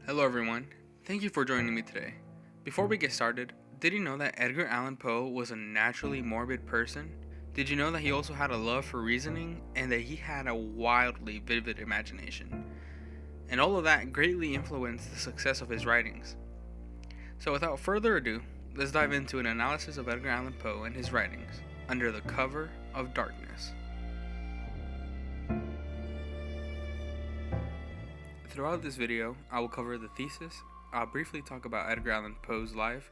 Hello everyone, thank you for joining me today. Before we get started, did you know that Edgar Allan Poe was a naturally morbid person? Did you know that he also had a love for reasoning and that he had a wildly vivid imagination? And all of that greatly influenced the success of his writings. So without further ado, let's dive into an analysis of Edgar Allan Poe and his writings under the cover of darkness. Throughout this video, I will cover the thesis, I'll briefly talk about Edgar Allan Poe's life,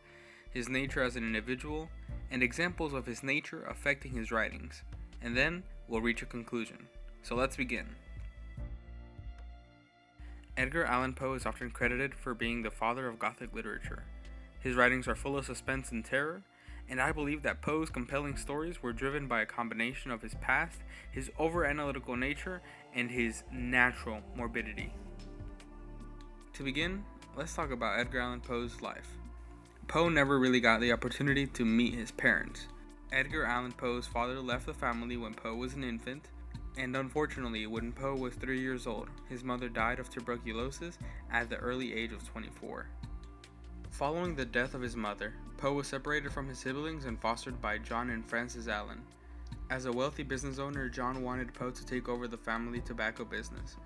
his nature as an individual, and examples of his nature affecting his writings, and then we'll reach a conclusion. So let's begin. Edgar Allan Poe is often credited for being the father of Gothic literature. His writings are full of suspense and terror, and I believe that Poe's compelling stories were driven by a combination of his past, his over-analytical nature, and his natural morbidity. To begin, let's talk about Edgar Allan Poe's life. Poe never really got the opportunity to meet his parents. Edgar Allan Poe's father left the family when Poe was an infant, and unfortunately, when Poe was 3 years old, his mother died of tuberculosis at the early age of 24. Following the death of his mother, Poe was separated from his siblings and fostered by John and Frances Allan. As a wealthy business owner, John wanted Poe to take over the family tobacco business,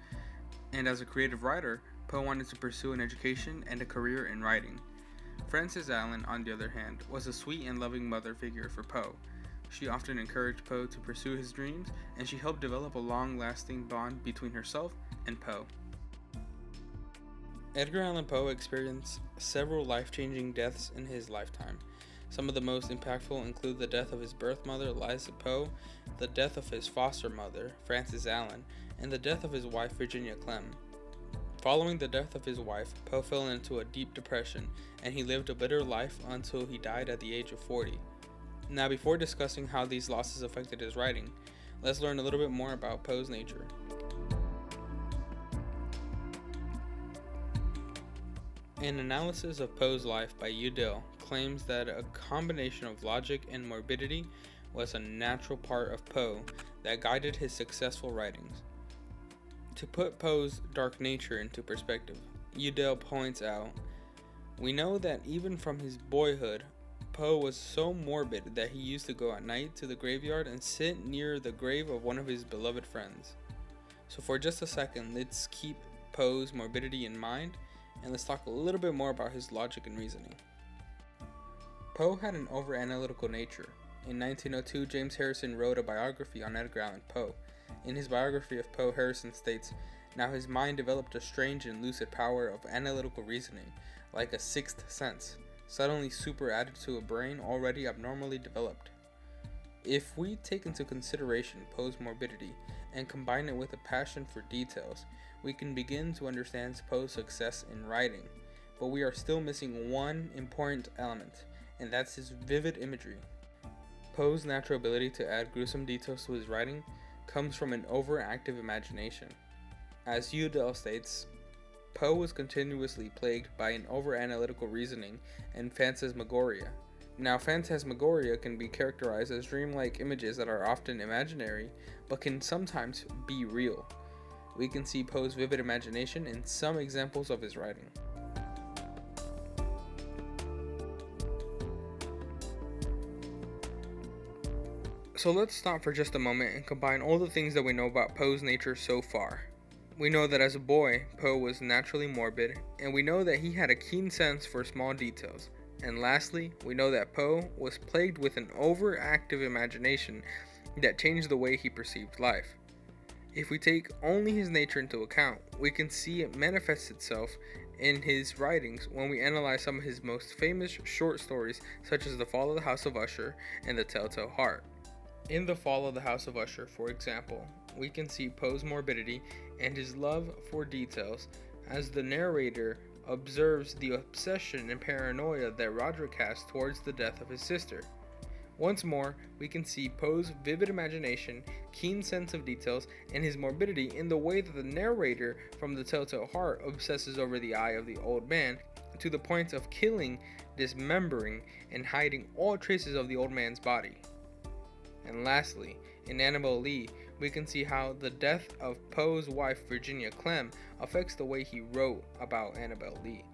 and as a creative writer, Poe wanted to pursue an education and a career in writing. Frances Allan, on the other hand, was a sweet and loving mother figure for Poe. She often encouraged Poe to pursue his dreams, and she helped develop a long-lasting bond between herself and Poe. Edgar Allan Poe experienced several life-changing deaths in his lifetime. Some of the most impactful include the death of his birth mother, Eliza Poe, the death of his foster mother, Frances Allan, and the death of his wife, Virginia Clem. Following the death of his wife, Poe fell into a deep depression, and he lived a bitter life until he died at the age of 40. Now, before discussing how these losses affected his writing, let's learn a little bit more about Poe's nature. An analysis of Poe's life by Udell claims that a combination of logic and morbidity was a natural part of Poe that guided his successful writings. To put Poe's dark nature into perspective, Udell points out, "We know that even from his boyhood, Poe was so morbid that he used to go at night to the graveyard and sit near the grave of one of his beloved friends." So for just a second, let's keep Poe's morbidity in mind, and let's talk a little bit more about his logic and reasoning. Poe had an over-analytical nature. In 1902, James Harrison wrote a biography on Edgar Allan Poe. In his biography of Poe, Harrison states, "Now his mind developed a strange and lucid power of analytical reasoning, like a sixth sense, suddenly superadded to a brain already abnormally developed." If we take into consideration Poe's morbidity and combine it with a passion for details, we can begin to understand Poe's success in writing, but we are still missing one important element, and that's his vivid imagery. Poe's natural ability to add gruesome details to his writing comes from an overactive imagination. As Udell states, Poe was continuously plagued by an over-analytical reasoning and phantasmagoria. Now, phantasmagoria can be characterized as dreamlike images that are often imaginary, but can sometimes be real. We can see Poe's vivid imagination in some examples of his writing. So let's stop for just a moment and combine all the things that we know about Poe's nature so far. We know that as a boy, Poe was naturally morbid, and we know that he had a keen sense for small details. And lastly, we know that Poe was plagued with an overactive imagination that changed the way he perceived life. If we take only his nature into account, we can see it manifest itself in his writings when we analyze some of his most famous short stories, such as The Fall of the House of Usher and The Telltale Heart. In The Fall of the House of Usher, for example, we can see Poe's morbidity and his love for details as the narrator observes the obsession and paranoia that Roderick has towards the death of his sister. Once more, we can see Poe's vivid imagination, keen sense of details, and his morbidity in the way that the narrator from The Telltale Heart obsesses over the eye of the old man to the point of killing, dismembering, and hiding all traces of the old man's body. And lastly, in Annabel Lee, we can see how the death of Poe's wife Virginia Clem affects the way he wrote about Annabel Lee.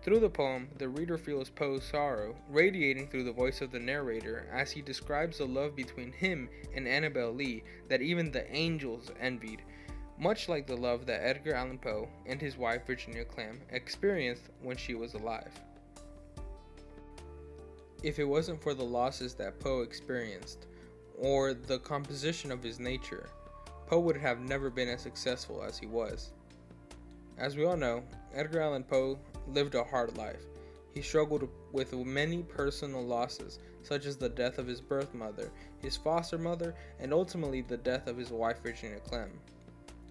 Through the poem, the reader feels Poe's sorrow radiating through the voice of the narrator as he describes the love between him and Annabel Lee that even the angels envied, much like the love that Edgar Allan Poe and his wife Virginia Clemm experienced when she was alive. If it wasn't for the losses that Poe experienced, or the composition of his nature, Poe would have never been as successful as he was. As we all know, Edgar Allan Poe lived a hard life. He struggled with many personal losses, such as the death of his birth mother, his foster mother, and ultimately the death of his wife Virginia Clemm.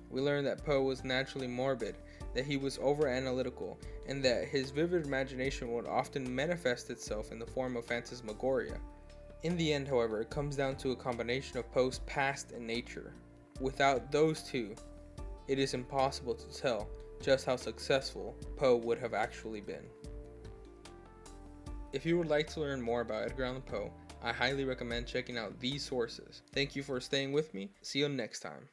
We learn that Poe was naturally morbid, that he was over-analytical, and that his vivid imagination would often manifest itself in the form of phantasmagoria. In the end, however, it comes down to a combination of Poe's past and nature. Without those two, it is impossible to tell just how successful Poe would have actually been. If you would like to learn more about Edgar Allan Poe, I highly recommend checking out these sources. Thank you for staying with me. See you next time.